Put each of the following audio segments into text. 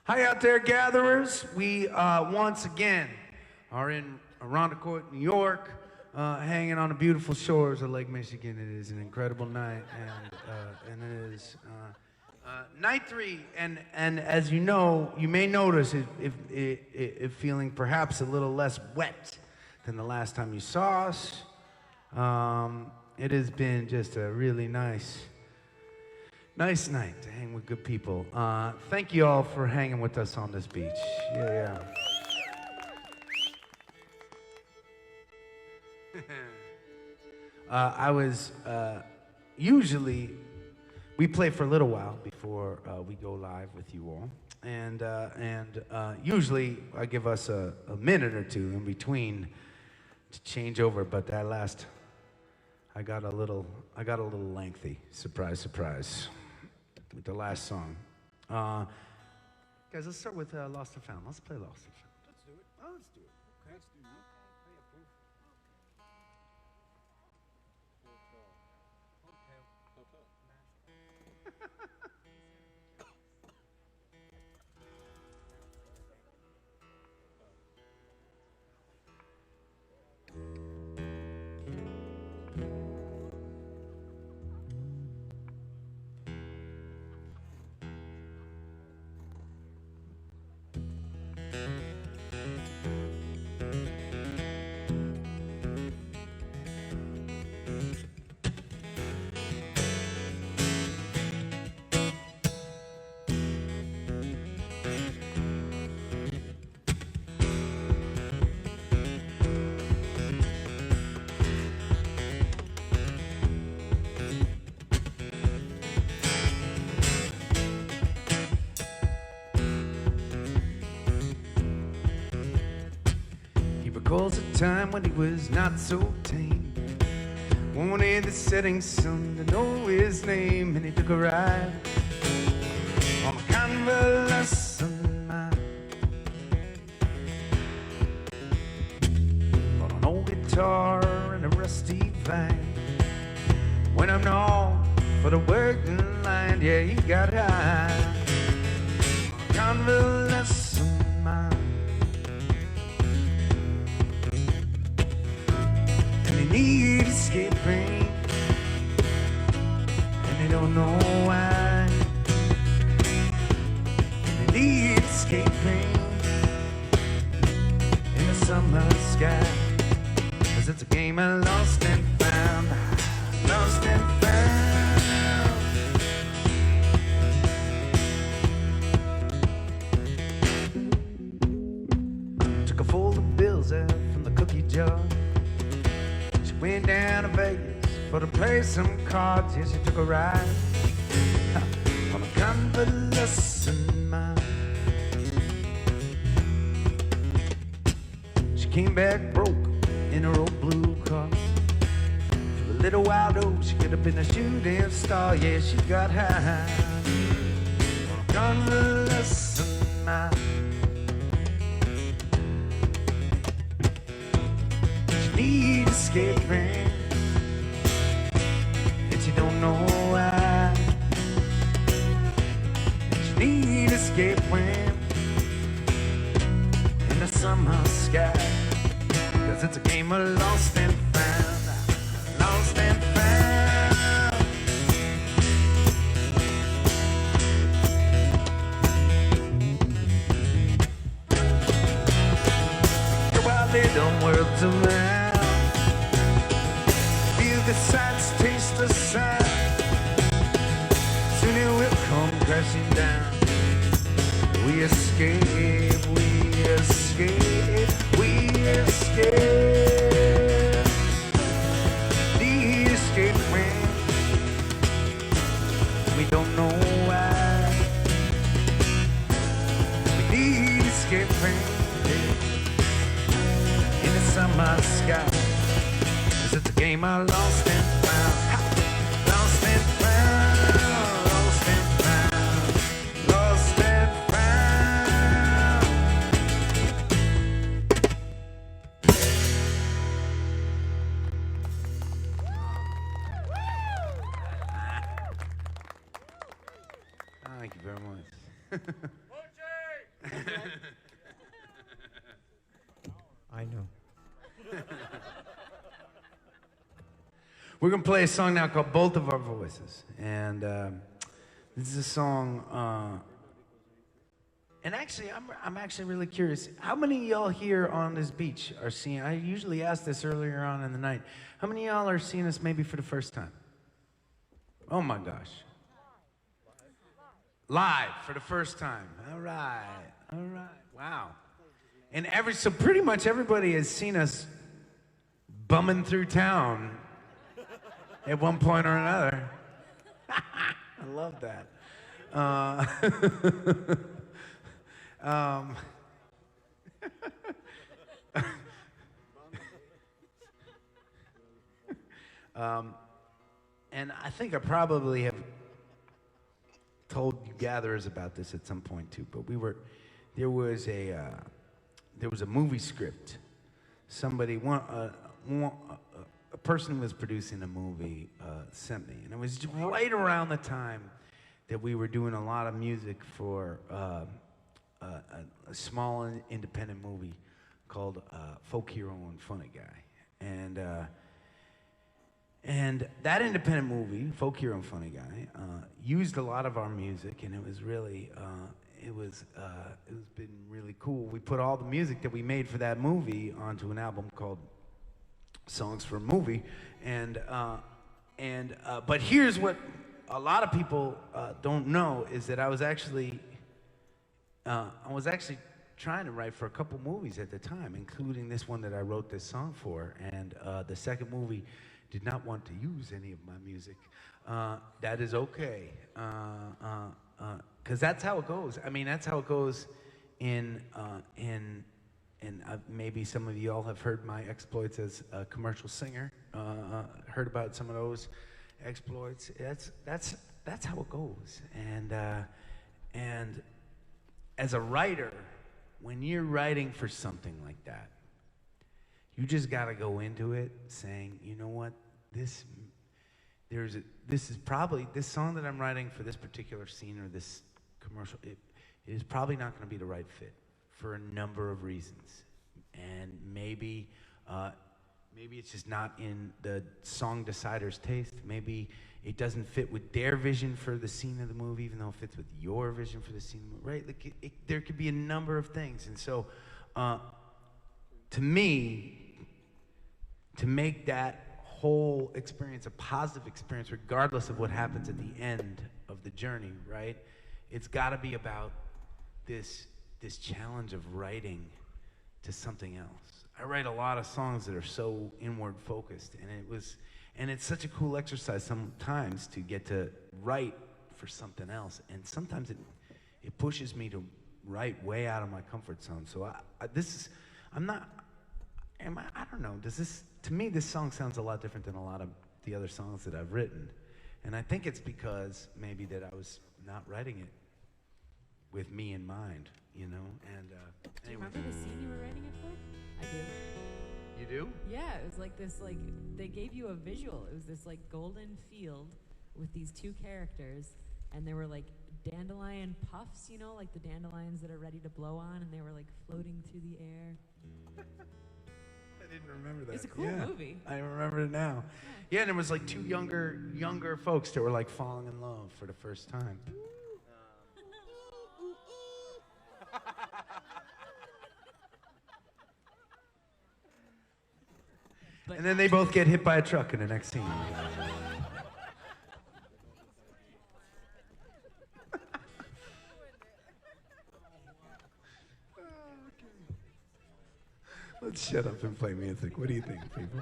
Hi out there, gatherers. We once again are in irondequoit, New York, hanging on the beautiful shores of Lake Michigan. It is an incredible night, and it is night 3. And as you know, you may notice it feeling perhaps a little less wet than the last time you saw us. It has been just a really nice night to hang with good people. Thank you all for hanging with us on this beach. Yeah. I was usually we play for a little while before we go live with you all, and usually I give us a minute or two in between to change over. But that last, I got a little lengthy. Surprise, surprise. With the last song. Guys, let's start with Lost and Found. Let's play Lost and Found. Let's do it. Oh, let's do it. Okay, let's do that. Recalls a time when he was not so tame. Wanted the setting sun to know his name, and he took a ride on a convalescent mind. On an old guitar and a rusty vine. When I'm on for the working line, yeah, he got high on a convalescent mind. Need escaping, and they don't know why. And they need escaping in the summer sky, 'cause it's a game of lost and found, lost and found. Took a fold of bills out from the cookie jar. Went down to Vegas for to play some cards. Yeah, she took a ride on a convalescent mind. She came back broke in her old blue car. For a little while though, she could have been a shooting star. Yeah, she got high on a convalescent mind. Need escaping, and she don't know why. And she need escaping in the summer sky, 'cause it's a game of lost and found, lost and found. Go out there, don't world around. The sights, taste the sound. Soon it will come crashing down. We escape, we escape, we escape. The escape when we don't know why. We need escape when in the summer sky. It's a game I lost and found, lost and found, lost and found, lost and found. Thank you very much. I know. We're going to play a song now called Both of Our Voices. And this is a song, and actually, I'm actually really curious. How many of y'all here on this beach are seeing, I usually ask this earlier on in the night. How many of y'all are seeing us maybe for the first time? Oh my gosh. Live for the first time. All right. Wow. And so pretty much everybody has seen us bumming through town at one point or another. I love that. And I think I probably have told you gatherers about this at some point too, but there was a movie script. Somebody, a person who was producing a movie sent me, and it was right around the time that we were doing a lot of music for a small independent movie called Folk Hero and Funny Guy. And that independent movie, Folk Hero and Funny Guy, used a lot of our music, and it was really, it was been really cool. We put all the music that we made for that movie onto an album called Songs for a Movie, but here's what a lot of people don't know is that I was actually trying to write for a couple movies at the time, including this one that I wrote this song for, and the second movie did not want to use any of my music. That is okay, because that's how it goes. I mean, that's how it goes maybe some of you all have heard my exploits as a commercial singer, heard about some of those exploits. That's how it goes. And as a writer, when you're writing for something like that, you just got to go into it saying, you know what, this song that I'm writing for this particular scene or this commercial, it is probably not going to be the right fit for a number of reasons. And maybe it's just not in the song decider's taste. Maybe it doesn't fit with their vision for the scene of the movie, even though it fits with your vision for the scene of the movie, right? Like there could be a number of things. And so, to me, to make that whole experience a positive experience, regardless of what happens at the end of the journey, right? It's got to be about this challenge of writing to something else. I write a lot of songs that are so inward focused, and it's such a cool exercise sometimes to get to write for something else, and sometimes it pushes me to write way out of my comfort zone. So I don't know. To me, this song sounds a lot different than a lot of the other songs that I've written. And I think it's because maybe that I was not writing it with me in mind, you know? And Do you remember the scene you were writing it for? I do. You do? Yeah, it was like this, they gave you a visual. It was this, golden field with these two characters, and they were, dandelion puffs, you know, like the dandelions that are ready to blow on, and they were, floating through the air. I didn't remember that. It's a cool movie. I remember it now. Yeah, and there was two younger folks that were falling in love for the first time. And then they both get hit by a truck in the next scene. Let's shut up and play music. What do you think, people?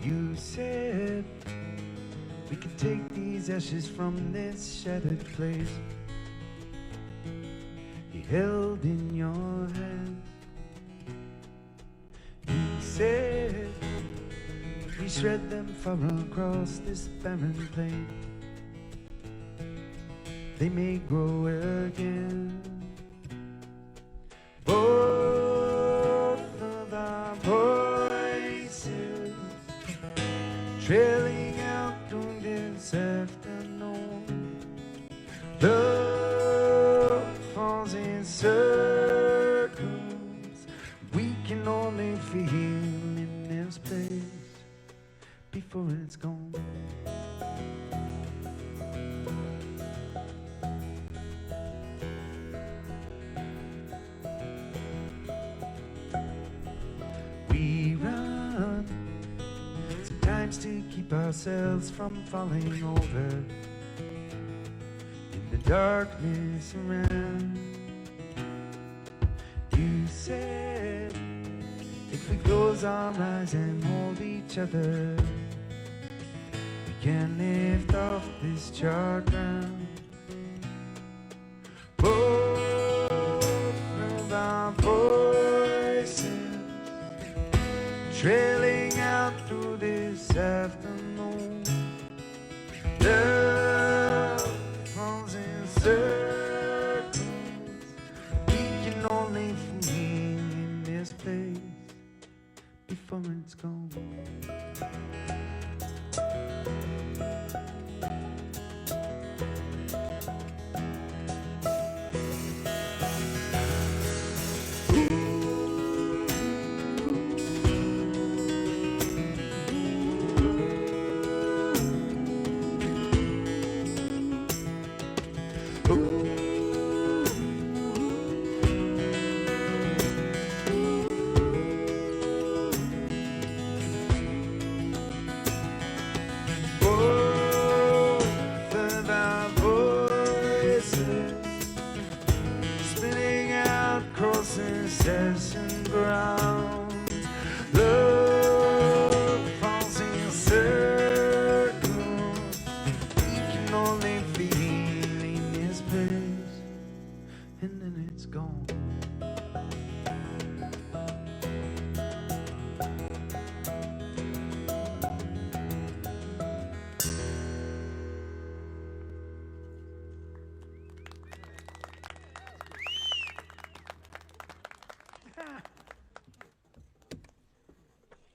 You said we could take these ashes from this shattered place you held in your hands. You said we shred them far across this barren plain. They may grow again. Both of our voices trailing out on this afternoon. Love falls in circles. We can only feel in this place before it's gone. We run sometimes to keep ourselves from falling over in the darkness around. You said if we close our eyes and hold each other, we can lift off this charred ground. Both of our voices trailing out through this afternoon. Love falls in circles. We can only feel in this place before it's gone.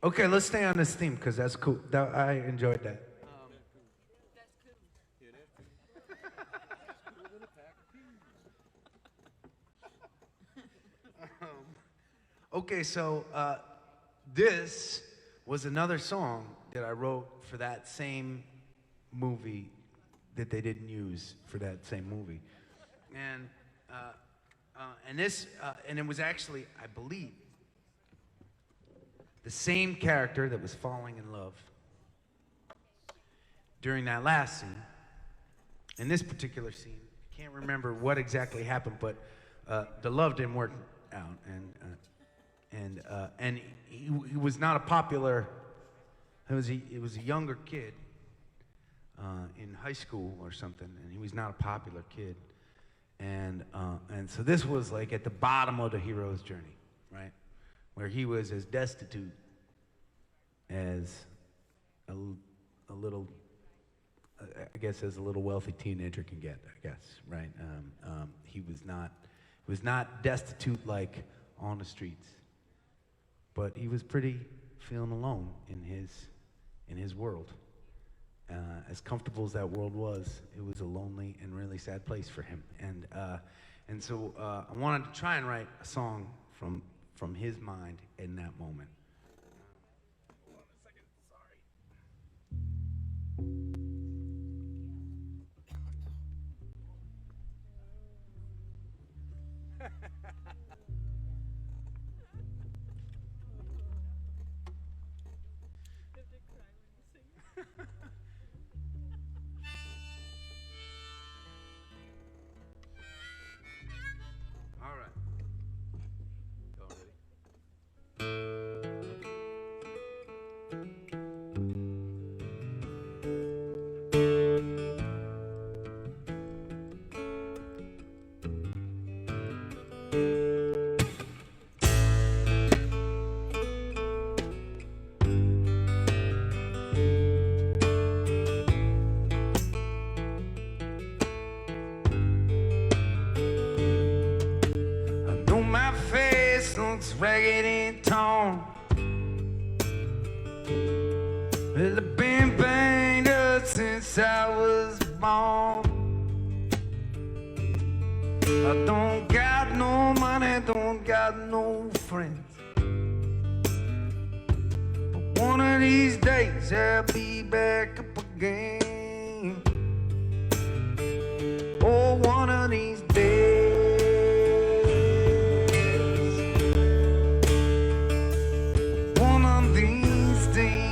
Okay, let's stay on this theme because that's cool. I enjoyed that. Okay, so this was another song that I wrote for that same movie that they didn't use for that same movie, and it was actually, I believe, the same character that was falling in love during that last scene. In this particular scene, I can't remember what exactly happened, but the love didn't work out, and he was not a popular. It was a younger kid in high school or something, and he was not a popular kid, and so this was like at the bottom of the hero's journey, right? Where he was as destitute as a little, I guess, as a little wealthy teenager can get, I guess, right? He was not destitute like on the streets, but he was pretty feeling alone in his world. As comfortable as that world was, it was a lonely and really sad place for him. And so I wanted to try and write a song from his mind in that moment. Hold on a second, sorry. All right. Y'all ready? it's ragged and torn. Well, I've been banged up since I was born. I don't got no money, don't got no friends. But one of these days I'll be back up again. Oh, one of these days. One of these days.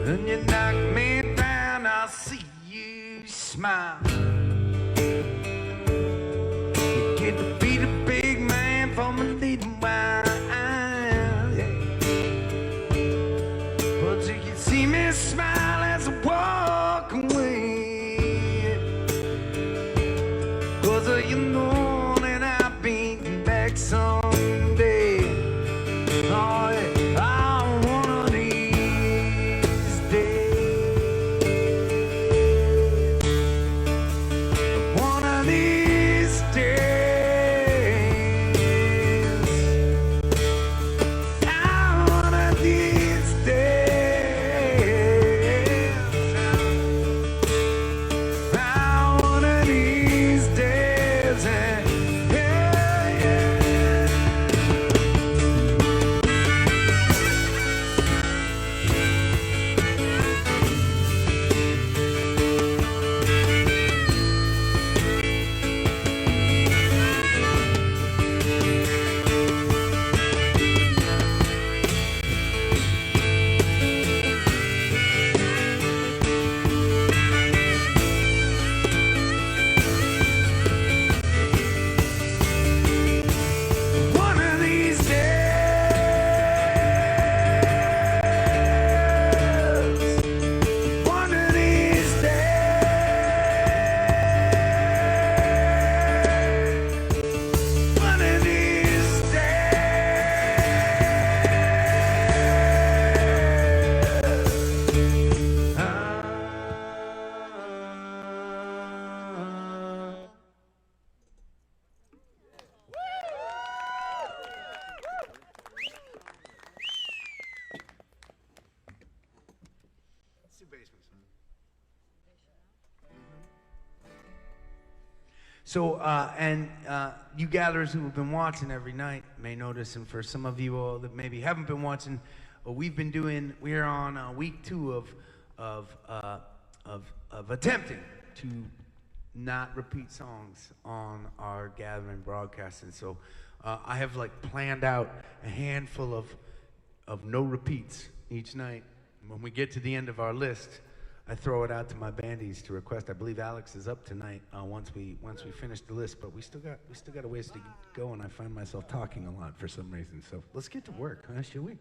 And you knock me down, I'll see you smile. You get to be the big man from a little while, yeah. But you can see me smile as I walk away, 'cause you know that I'll be back someday. Oh, yeah. One of these days. One of these days. One of these days. One of these days. Yeah, yeah. One of these days. One of these days. One of these days. So, you gatherers who have been watching every night may notice, and for some of you all that maybe haven't been watching, we're on week 2 of attempting to not repeat songs on our gathering broadcast. And so, I have planned out a handful of no repeats each night. When we get to the end of our list, I throw it out to my bandies to request. I believe Alex is up tonight once we finish the list, but we still got a ways to go, and I find myself talking a lot for some reason. So let's get to work, huh? Shall we?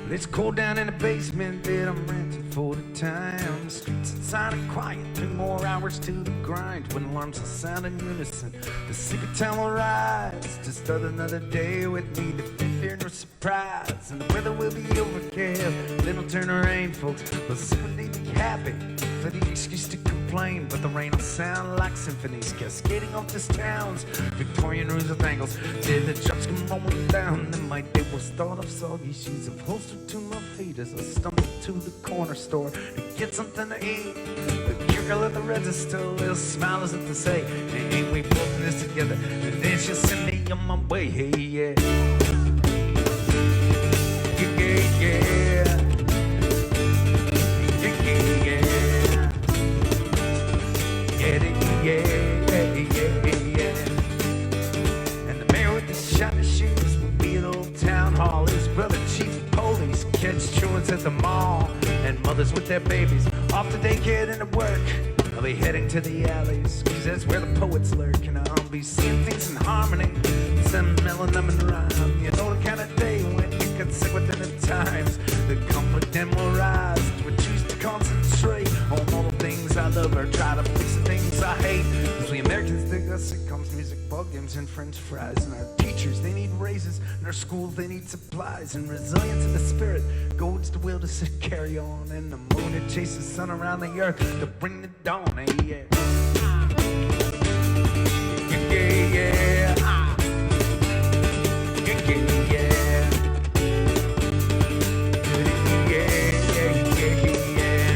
It's cold down in the basement that I'm renting for the time. The streets inside are quiet, 3 more hours to the grind. When alarms will sound in unison, the secret time will rise. Just another day with me, the fear no surprise. And the weather will be overcast, then it'll turn to rain, folks. But secretly be happy for the excuse to complain. But the rain will sound like symphonies cascading off this town's Victorian roofs with angles. Till the trucks come rolling down, then my day will start off soggy. Shoes upholstered to my feet as I stumble to the corner store to get something to eat. The girl at the register, little smile as if to say, hey, ain't we both in this together? And then she'll send me on my way, hey, yeah. Yeah, yeah, yeah. Yeah, yeah, yeah. Yeah, yeah, yeah, yeah. And the mayor with the shiny shoes will be at Old Town Hall. His brother, chief of police, catch truants at the mall, and mothers with their babies off to daycare and to work. I'll be heading to the alleys, cause that's where the poets lurk. And I'll be seeing things in harmony, some mellow them in rhyme. You know the kind of day when you get sick within the times. The conflict then will rise, we choose to concentrate on all the things I love or try to fix the things I hate. Cause we Americans dig us sitcoms, music, ball games, and french fries. And our teachers, they need raises, and our schools, they need supplies. And resilience in the spirit goads the will to sit, carry on. And the moon, it chases the sun around the earth to bring the dawn. Hey, yeah. Yeah, yeah, yeah. Yeah, yeah, yeah.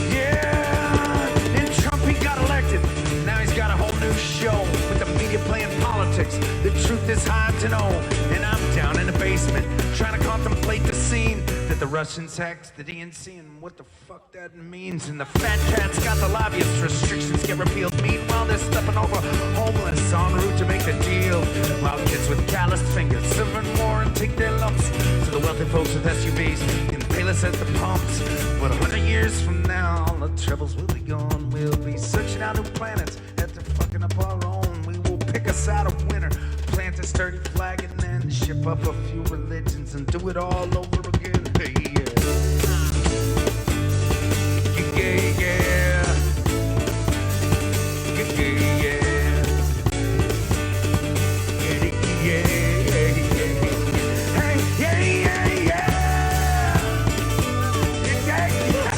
Yeah, and Trump, he got elected. Now he's got a whole new show with the media playing politics. The truth is hard to know, and I'm down in the basement trying to contemplate the scene that the Russians hacked the DNC and what the fuck that means. And the fat cats got the lobbyist restrictions get repealed. Meanwhile, they're stepping over homeless en route to make the deal. While kids with calloused fingers serving more and take their lumps. So the wealthy folks with SUVs can pay less at the pumps. But 100 years from now, all the troubles will be gone. We'll be searching out new planets after fucking up our own. We will pick a side of winter, plant a sturdy flag, and then ship up a few religions and do it all over again. Hey, yeah. Yeah, yeah. Yeah, yeah, yeah. Yeah, yeah, yeah. Hey, yeah, yeah, yeah. Yeah, yeah, yeah.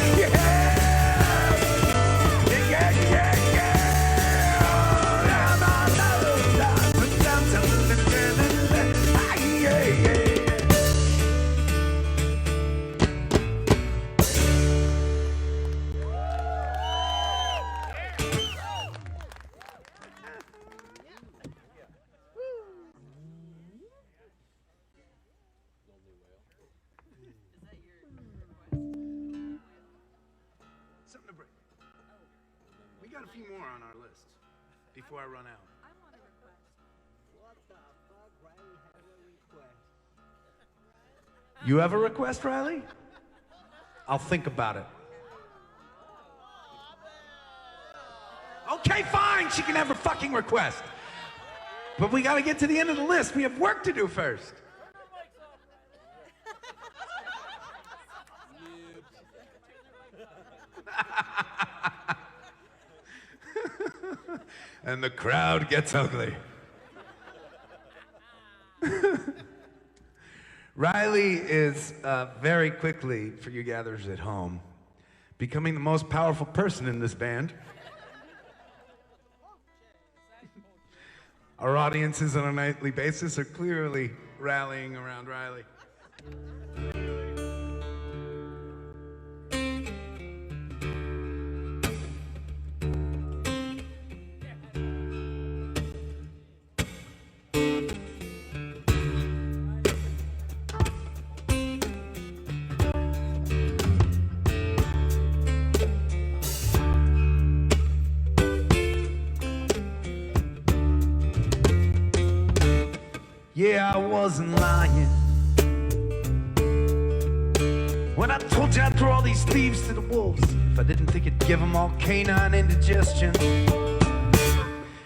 Yeah, yeah, yeah, yeah. Yeah, yeah. Something to break. We got a few more on our list before I run out. What the fuck? Riley has a request. You have a request, Riley? I'll think about it. Okay, fine. She can have her fucking request. But we gotta get to the end of the list. We have work to do first. And the crowd gets ugly. Riley is very quickly, for you gatherers at home, becoming the most powerful person in this band. Our audiences on a nightly basis are clearly rallying around Riley. Yeah, I wasn't lying when I told you I'd throw all these thieves to the wolves if I didn't think it'd give them all canine indigestion.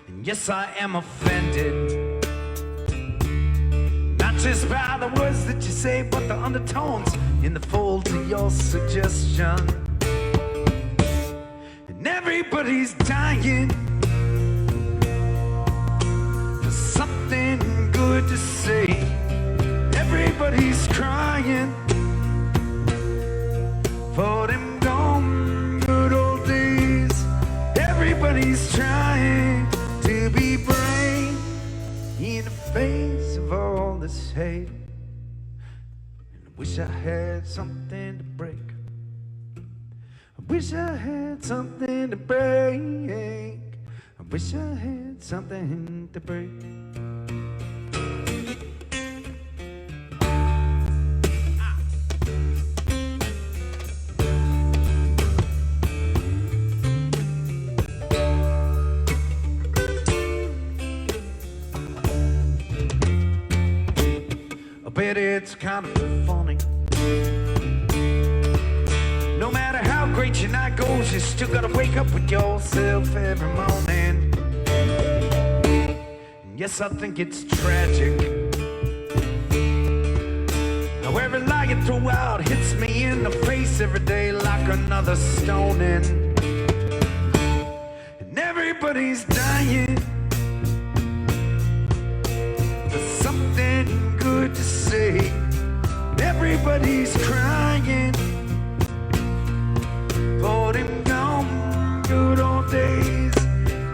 And yes, I am offended, not just by the words that you say, but the undertones in the folds of your suggestion. And everybody's dying for something good to say. Everybody's crying for them gone good old days. Everybody's trying to be brave in the face of all this hate. And I wish I had something to break. I wish I had something to break. I wish I had something to break. I bet it's kind of funny knows you still gotta wake up with yourself every morning. And yes, I think it's tragic how every lie you throw out hits me in the face every day like another stoning. And everybody's dying. There's something good to say. Everybody's crying for them gone good old days.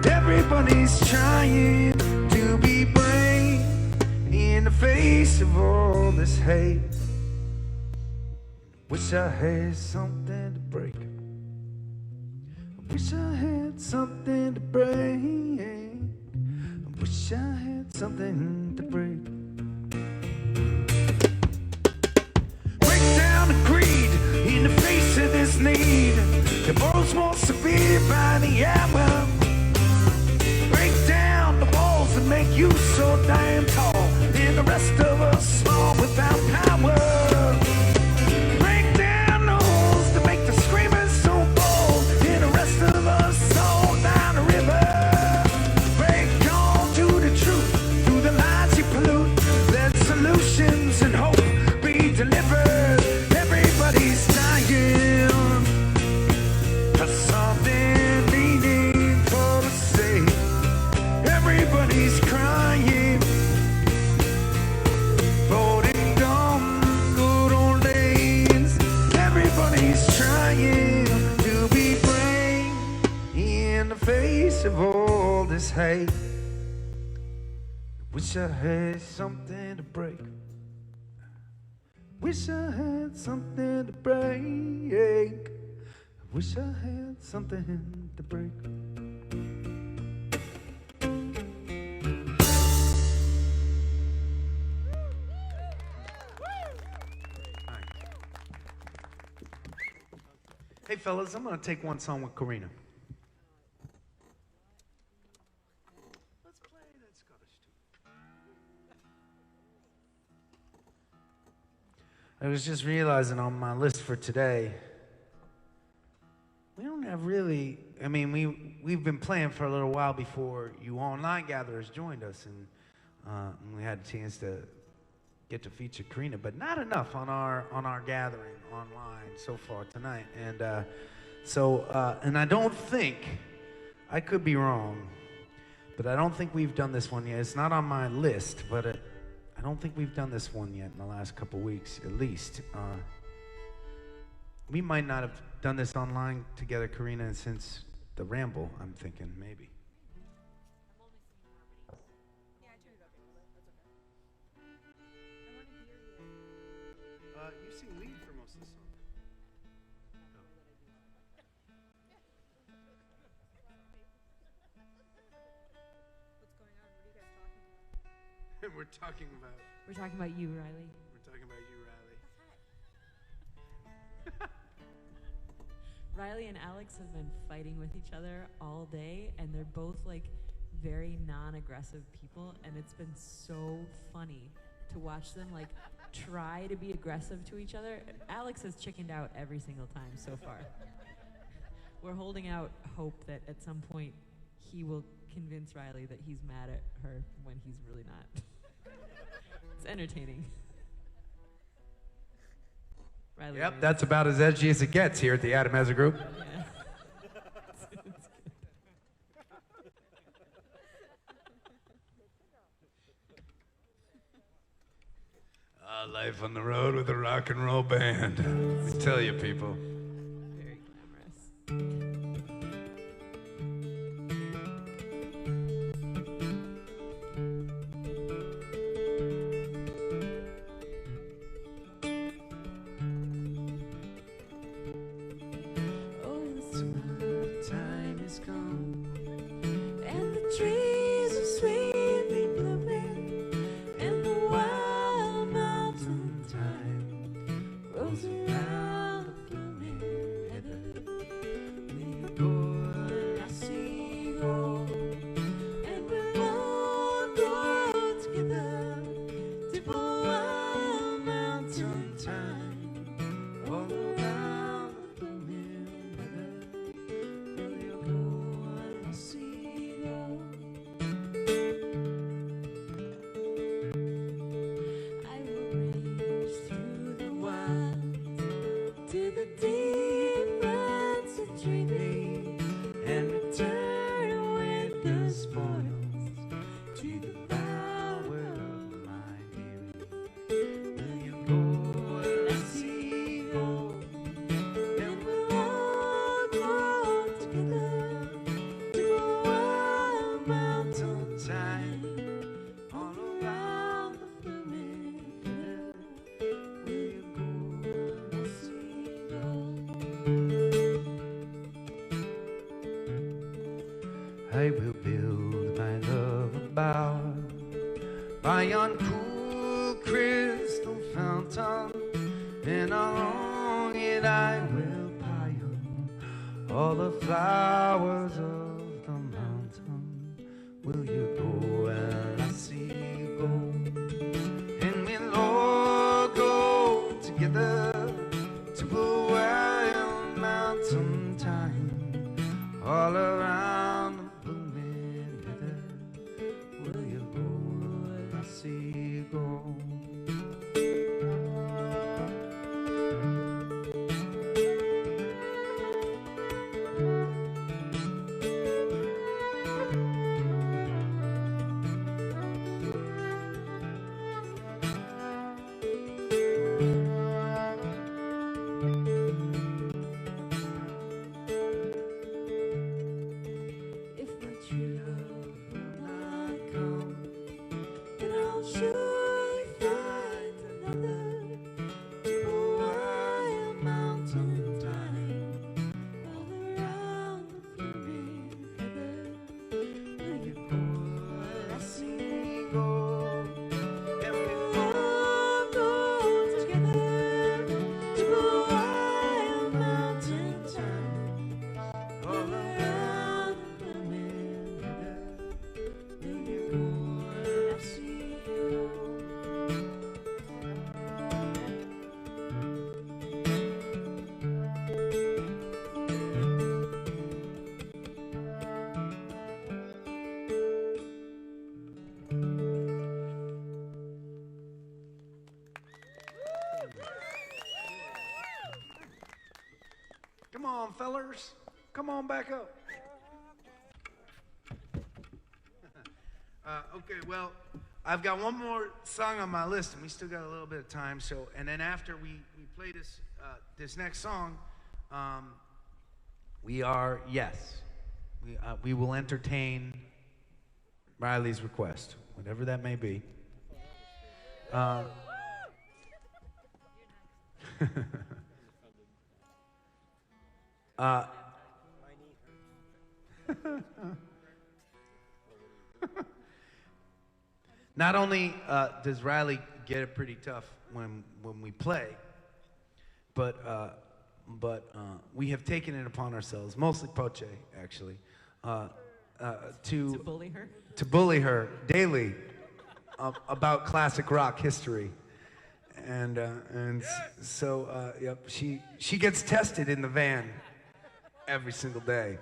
Everybody's trying to be brave in the face of all this hate. Wish I had something to break. I wish I had something to break. I wish I had something to break. Break down the greed in the face of this need. The world's more severe by the hour. Break down the walls that make you so damn tall, and the rest of us small without power. Of all this hate, wish I had something to break. Wish I had something to break. Wish I had something to break. Hey fellas, I'm gonna take one song with Karina. I was just realizing on my list for today, we don't have really, I mean, we've been playing for a little while before you online gatherers joined us, and we had a chance to get to feature Karina, but not enough on our gathering online so far tonight. And and I don't think, I could be wrong, but I don't think we've done this one yet. It's not on my list, but I don't think we've done this one yet in the last couple weeks, at least. We might not have done this online together, Karina, since the Ramble, I'm thinking, maybe. You sing lead for most of the song. We're talking about you, Riley. We're talking about you, Riley. Riley and Alex have been fighting with each other all day, and they're both like very non-aggressive people, and it's been so funny to watch them like try to be aggressive to each other. Alex has chickened out every single time so far. We're holding out hope that at some point he will convince Riley that he's mad at her when he's really not. It's entertaining. Riley, yep, that's about as edgy as it gets here at the Adam Ezra Group. Yeah. Life on the road with a rock and roll band. Let me tell you, people. Very glamorous. yon cool crystal fountain, and along it I will pile all the flowers of the mountain. Will you go where I see you go? And we'll all go together to a wild mountain time, all around the blooming heather. Will you go where I see you go? If my true love will not come, then I'll surely find another to a wild mountain time, all around the blooming heather. Will you go where I see you go? And we'll all go together to a wild mountain time, all around the blooming heather. Will you go where I see you? Come on, fellers. Come on back up. Okay, well, I've got one more song on my list, and we still got a little bit of time. So, and then after we play this this next song, we will entertain Riley's request, whatever that may be. Not only does Riley get it pretty tough when we play, but we have taken it upon ourselves, mostly Poche actually, To bully her? to bully her daily about classic rock history, and so yep, she gets tested in the van every single day.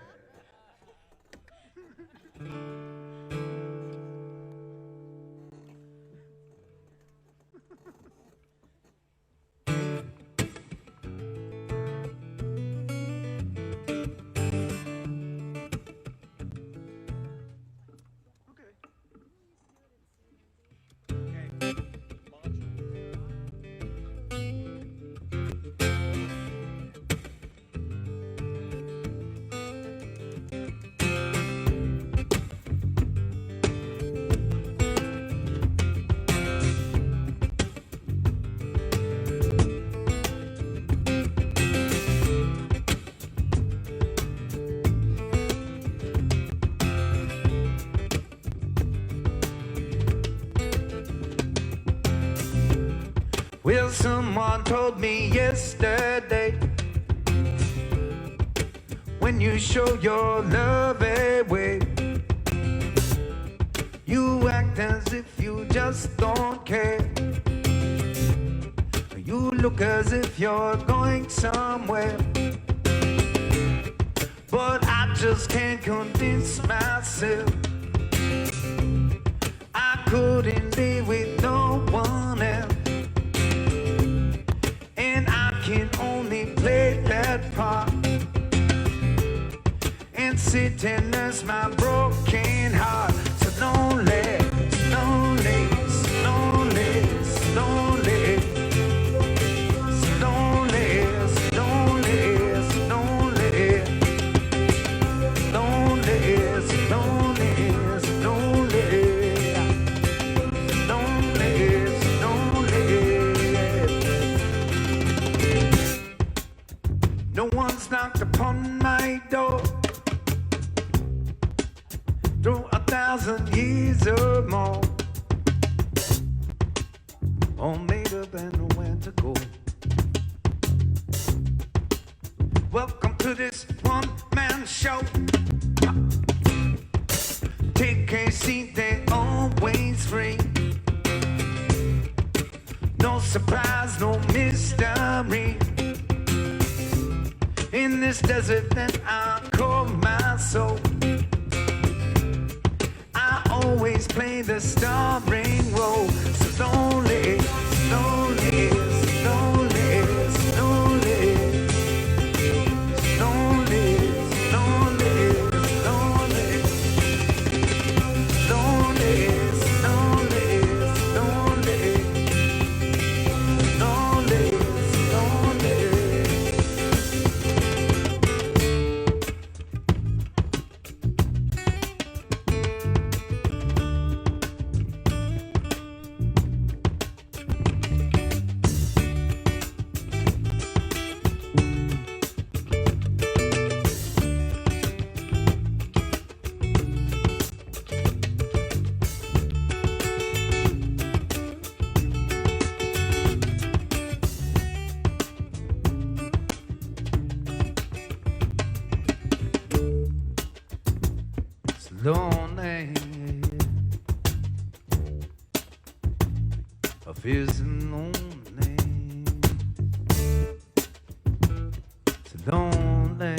Well, someone told me yesterday, when you show your love away, you act as if you just don't care. You look as if you're going somewhere, but I just can't convince myself I couldn't live with no one else. And I can only play that part and sit and nurse my broken heart. So lonely, lonely, lonely, lonely, lonely, lonely, lonely, lonely, no one's knocked upon my door through 1,000 years or more. Welcome to this one-man show. Take a seat, they always free. No surprise, no mystery. In this desert that I call my soul, I always play the starring role. Slowly, slowly, slowly, slowly, slowly, slowly, slowly, slowly, slowly, slowly, slowly, slowly. Lonely, I feel so lonely, so lonely,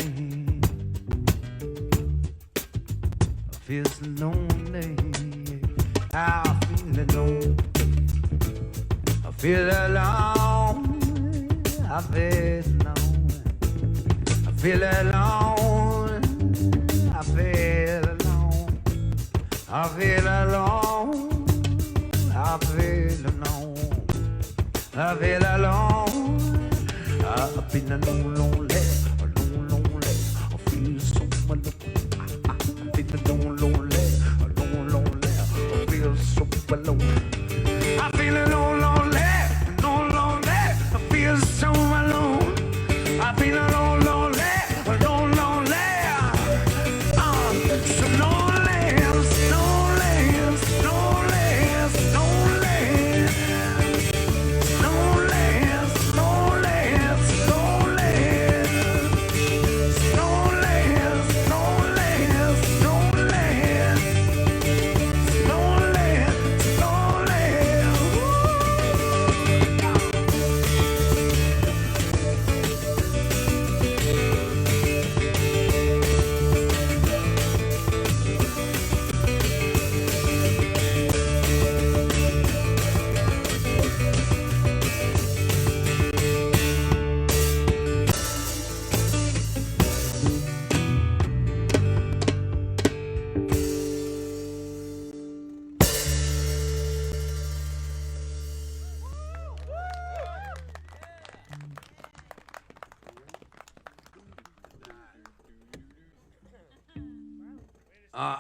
I feel so lonely, I feel alone, I feel alone, I feel alone, I feel alone, I feel alone. I feel alone, I feel alone, I feel alone, I've been alone, lonely, alone, lonely, I feel so alone, I've been alone, lonely, alone, lonely, I feel so alone, I feel alone, lonely, alone, lonely, I feel so alone, I feel alone, lonely, alone, lonely, so lonely.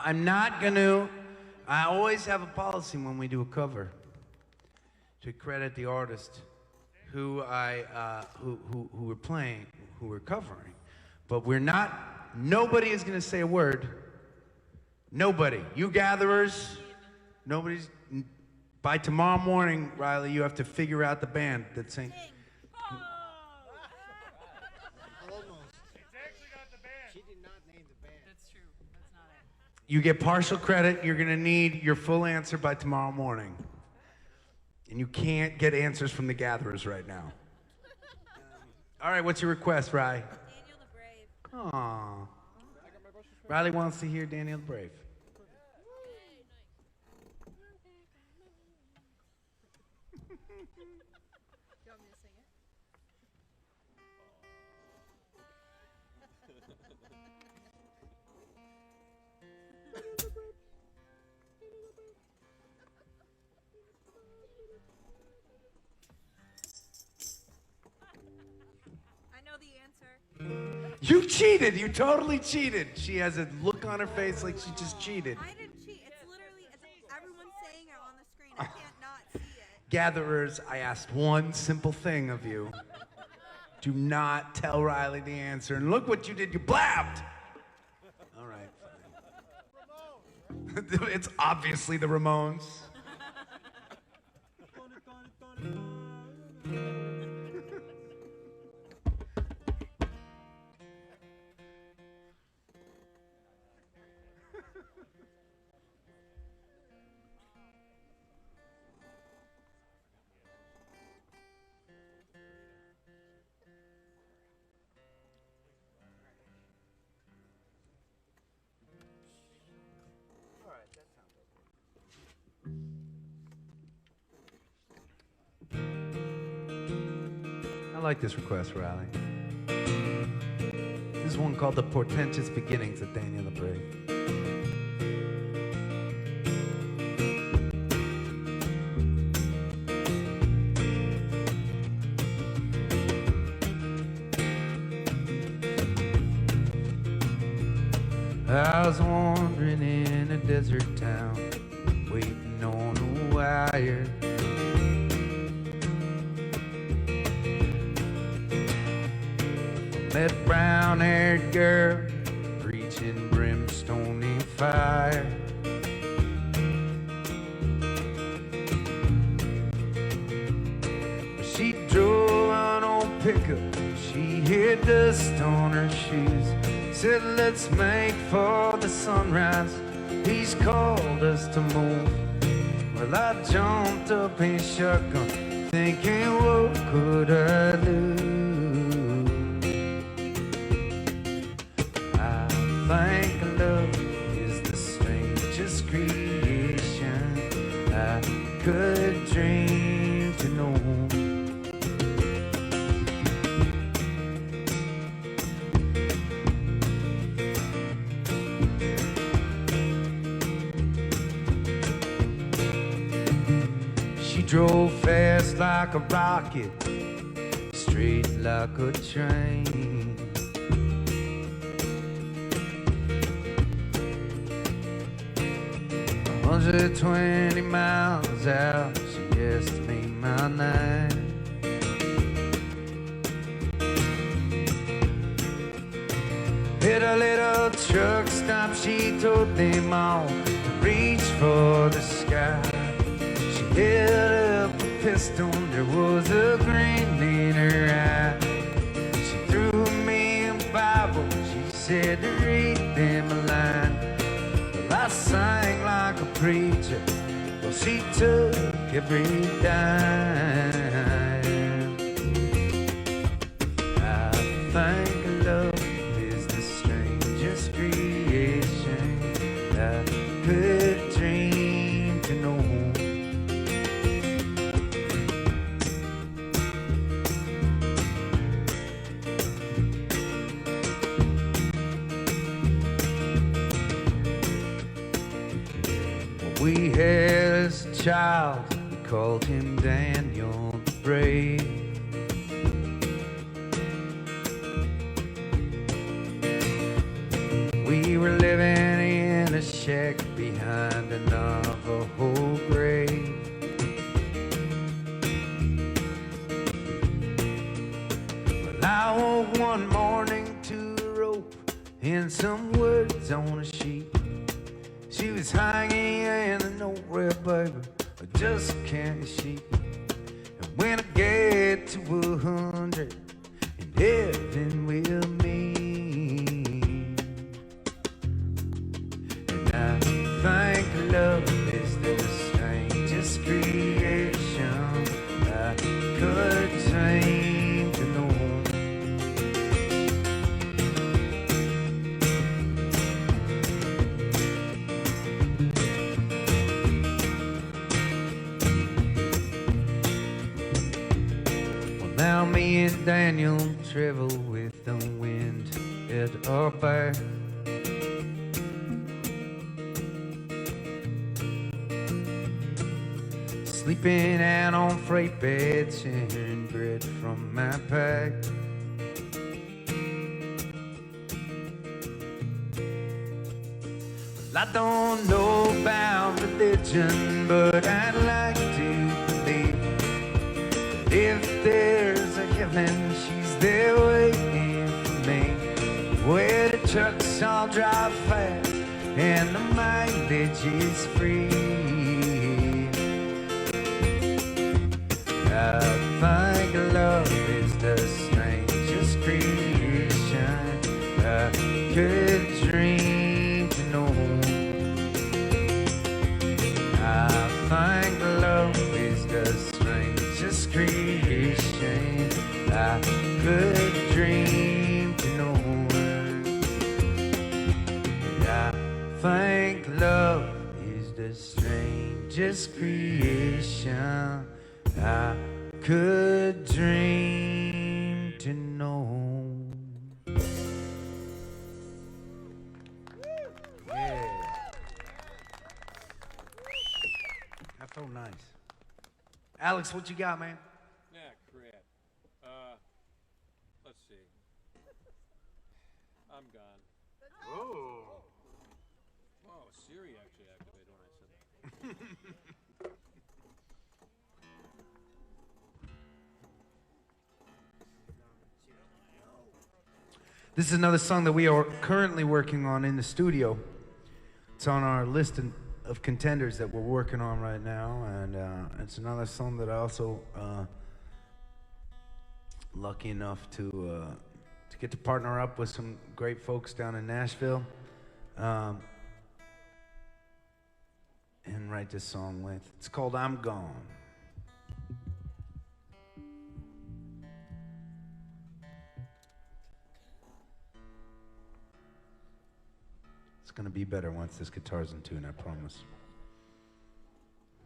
I'm not gonna, I always have a policy when we do a cover to credit the artist who we're playing, who we're covering. But we're not, nobody is gonna say a word. Nobody. You gatherers, nobody's, by tomorrow morning, Riley, you have to figure out the band that sings. You get partial credit. You're going to need your full answer by tomorrow morning. And you can't get answers from the gatherers right now. All right, what's your request, Ry? Daniel the Brave. Aww. Riley wants to hear Daniel the Brave. You want me to sing it? I know the answer. You cheated. You totally cheated. She has a look on her face like she just cheated. I didn't cheat. It's literally everyone's saying it on the screen. I can't not see it. Gatherers, I asked one simple thing of you. Do not tell Riley the answer. And look what you did. You blabbed. All right. Fine. It's obviously the Ramones. like this request, Riley. This is one called The Pretentious Beginnings of Daniel the Brave. I was wandering in a desert town, waiting on a wire. Met a brown-haired girl, preaching brimstone fire. She drove an old pickup, she hid dust on her shoes. Said, let's make for the sunrise, he's called us to move. Well, I jumped up in shotgun, thinking, what could I do? I think love is the strangest creation I could dream to know. She drove fast like a rocket, straight like a train. 120 miles out, she asked me my name. Hit a little truck stop, she told them all to reach for the sky. She held up a pistol, there was a grin in her eye. She threw me a Bible, she said to read them a line. I sang like a preacher, well, she took every dime. I think love is the strangest creation I could dream to know. We had as a child, we called him Daniel the Brave. We were living in a shack behind a Navajo grave. Well, I woke one morning to a rope and some words on a sheet. She was hanging in the nowhere, baby, just a candy sheet. And when I get to 100, in heaven we'll meet. And I think love is the strangest creation I could dream to know. Now me and Daniel travel with the wind at our back. Sleeping out on freight beds, sharing bread from my pack. Well, I don't know about religion, but I'd like to believe if there's a heaven, she's there waiting for me. Where the trucks all drive fast and the mileage is free. I think love is the strangest creation I could dream to know. I think love is the strangest creation I could dream to know. I think love is the strangest creation I could dream Alex, what you got, man? Yeah, crap. Let's see. I'm gone. Oh. Oh, Siri actually activated when I said that. This is another song that we are currently working on in the studio. It's on our list of contenders that we're working on right now, and it's another song that I also lucky enough to get to partner up with some great folks down in Nashville, and write this song with. It's called "I'm Gone." It's gonna be better once this guitar's in tune, I promise.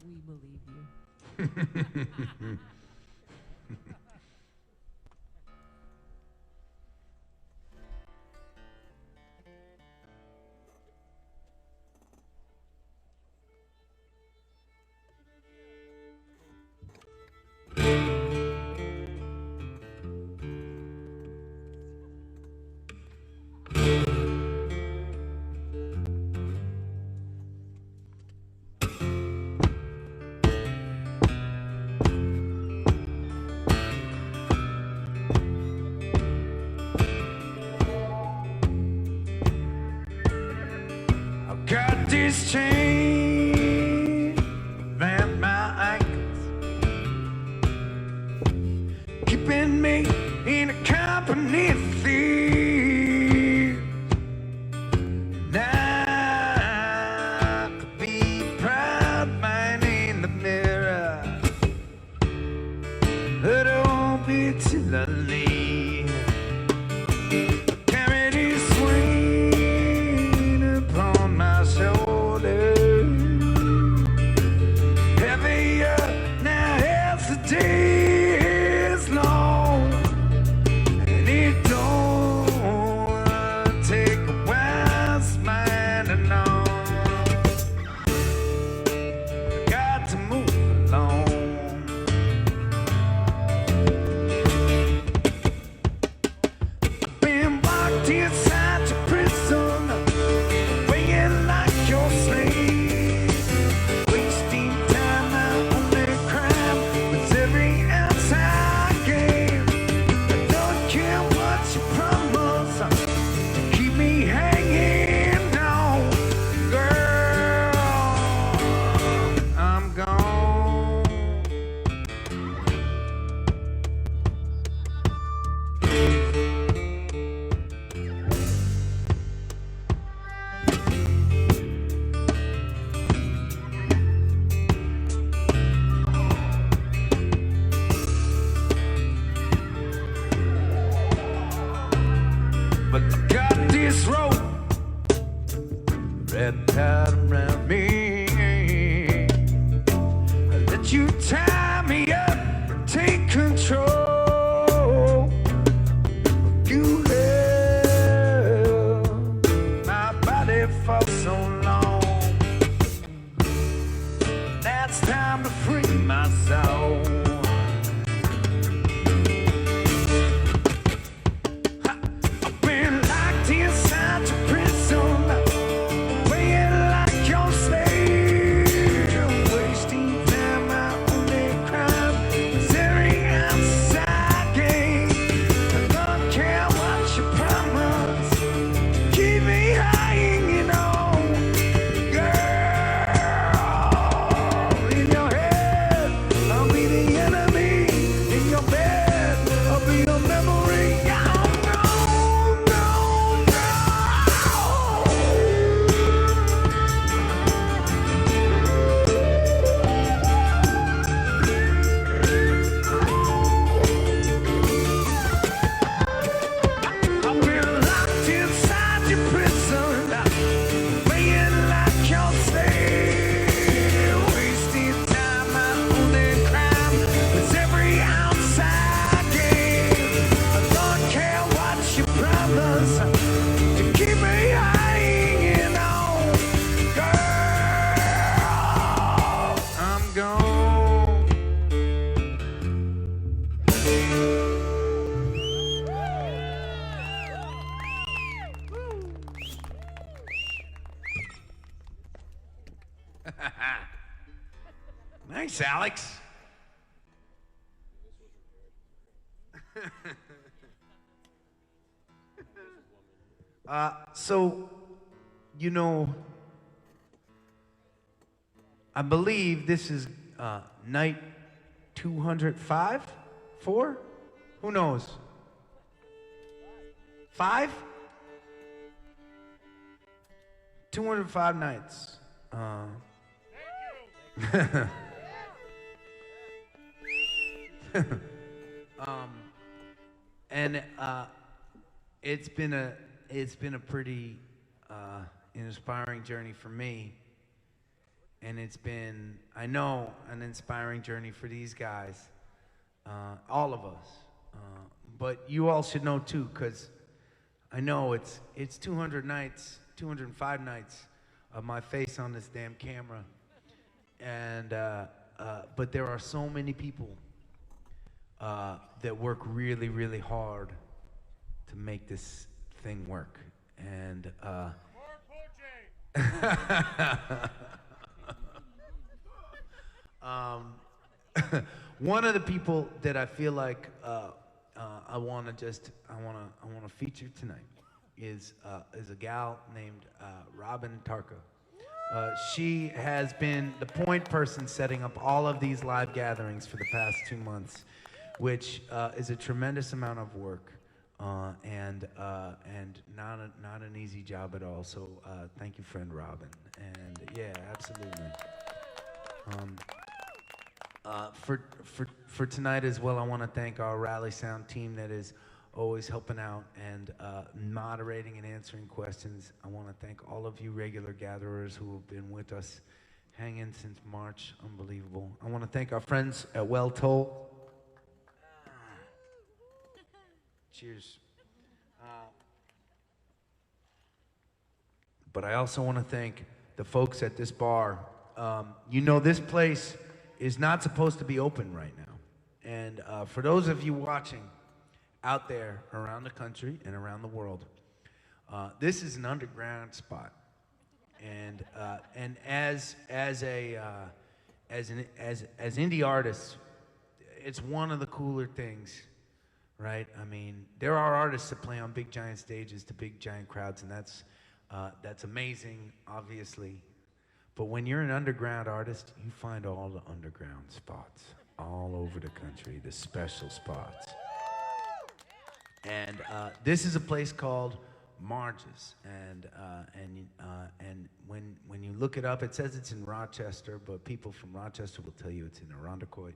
We believe you. Got this chain around my ankles, keeping me in a company thief. Now I could be a proud man in the mirror, but it won't be till I leave. Carry this weight upon my shoulder, heavier now as the day is long, and it don't take a wise man to know I got to move along. Been locked inside your prison, waiting like your slave, wasting time. My only crime was every ounce I gave. I don't care what you promise to keep me hanging on, girl. I'm gone. But I got this rope wrapped tight around me. I let you tie me up and take control. You held my body for so long. Now it's time to free my soul. I've been locked inside your prison, weighing like your slave. Nice, Alex. So, you know, I believe this is night 205? 4? Who knows? 5? 205 nights. And it's been a pretty inspiring journey for me, and it's been, I know, an inspiring journey for these guys, all of us. But you all should know too, because I know it's 200 nights, 205 nights of my face on this damn camera, and but there are so many people that work really, really hard to make this thing work. And one of the people that I feel like I want to feature tonight is a gal named Robin Tarka. She has been the point person setting up all of these live gatherings for the past 2 months, which is a tremendous amount of work, and not an easy job at all. So thank you, friend Robin. And yeah, absolutely. For tonight as well, I want to thank our Rally Sound team that is always helping out and moderating and answering questions. I want to thank all of you regular gatherers who have been with us, hanging since March. Unbelievable. I want to thank our friends at Well Toll. Cheers. But I also want to thank the folks at this bar. You know, this place is not supposed to be open right now. And for those of you watching out there around the country and around the world, this is an underground spot. And as indie artists, it's one of the cooler things, right? I mean, there are artists that play on big giant stages to big giant crowds, and that's amazing, obviously. But when you're an underground artist, you find all the underground spots all over the country, the special spots. And this is a place called Marge's, and when you look it up, it says it's in Rochester, but people from Rochester will tell you it's in irondequoit.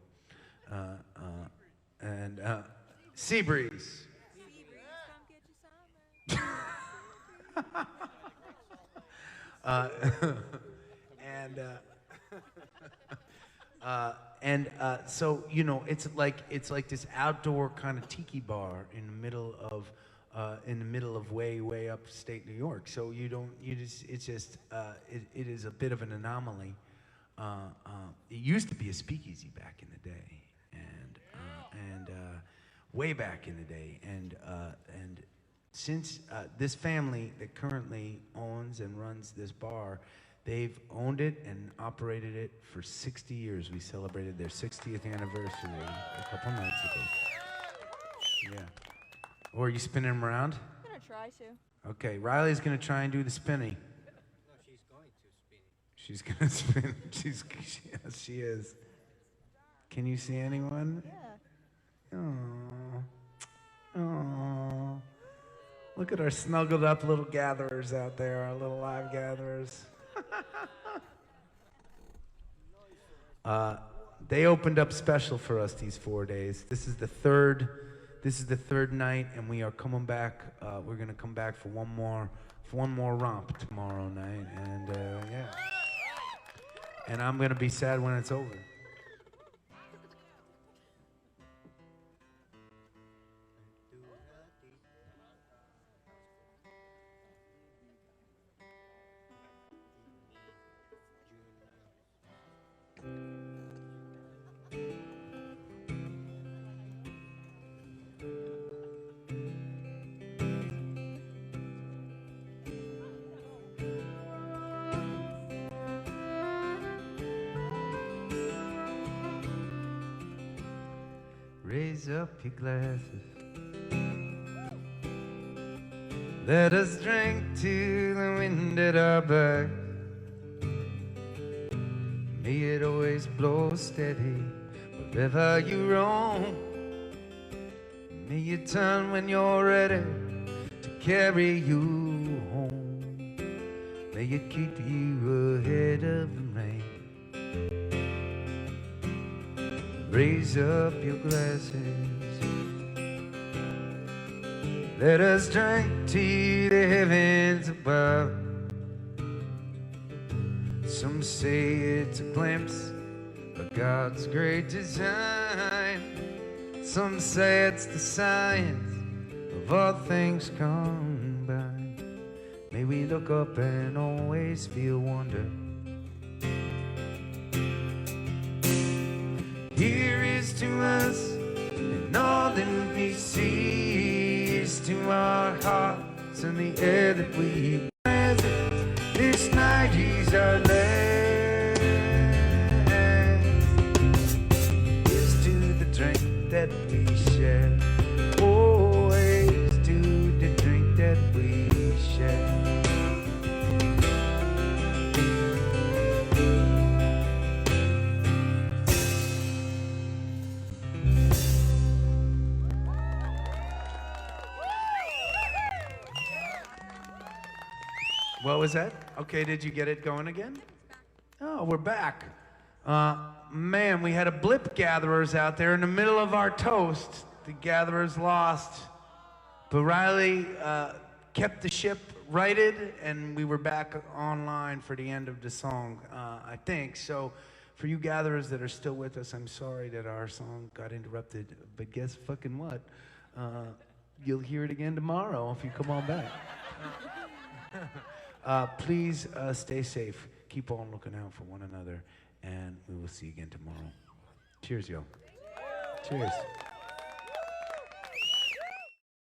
And Seabreeze. So you know, it's like this outdoor kind of tiki bar in the middle of way upstate New York. So it is a bit of an anomaly. It used to be a speakeasy back in the day, and way back in the day, and since this family that currently owns and runs this bar, they've owned it and operated it for 60 years. We celebrated their 60th anniversary a couple nights ago. Yeah. Or are you spinning them around? I'm gonna try to. Okay, Riley's gonna try and do the spinning. No, she's going to spin. She's gonna spin. Yes, she is. Can you see anyone? Yeah. Oh. Look at our snuggled up little gatherers out there, our little live gatherers. They opened up special for us these 4 days. This is the third night, and we are coming back. We're gonna come back for one more romp tomorrow night, and yeah. And I'm gonna be sad when it's over. raise up your glasses. Let us drink to the wind at our back. May it always blow steady wherever you roam. May you turn when you're ready to carry you home. May it keep you ahead of the rain. Raise up your glasses. Let us drink to the heavens above. Some say it's a glimpse of God's great design. Some say it's the science of all things combined. May we look up and always feel wonder. Here is to us and all that we see is to our hearts and the air that we breathe. This night is our last. Here's to the drink that we share. Oh, here's to the drink that we share. What was that? Okay, did you get it going again? Oh, we're back. Man, we had a blip gatherers out there in the middle of our toast. The gatherers lost. But Riley kept the ship righted, and we were back online for the end of the song, I think. So for you gatherers that are still with us, I'm sorry that our song got interrupted. But guess fucking what? You'll hear it again tomorrow if you come on back. Please stay safe. Keep on looking out for one another. And we will see you again tomorrow. Cheers, yo. Cheers.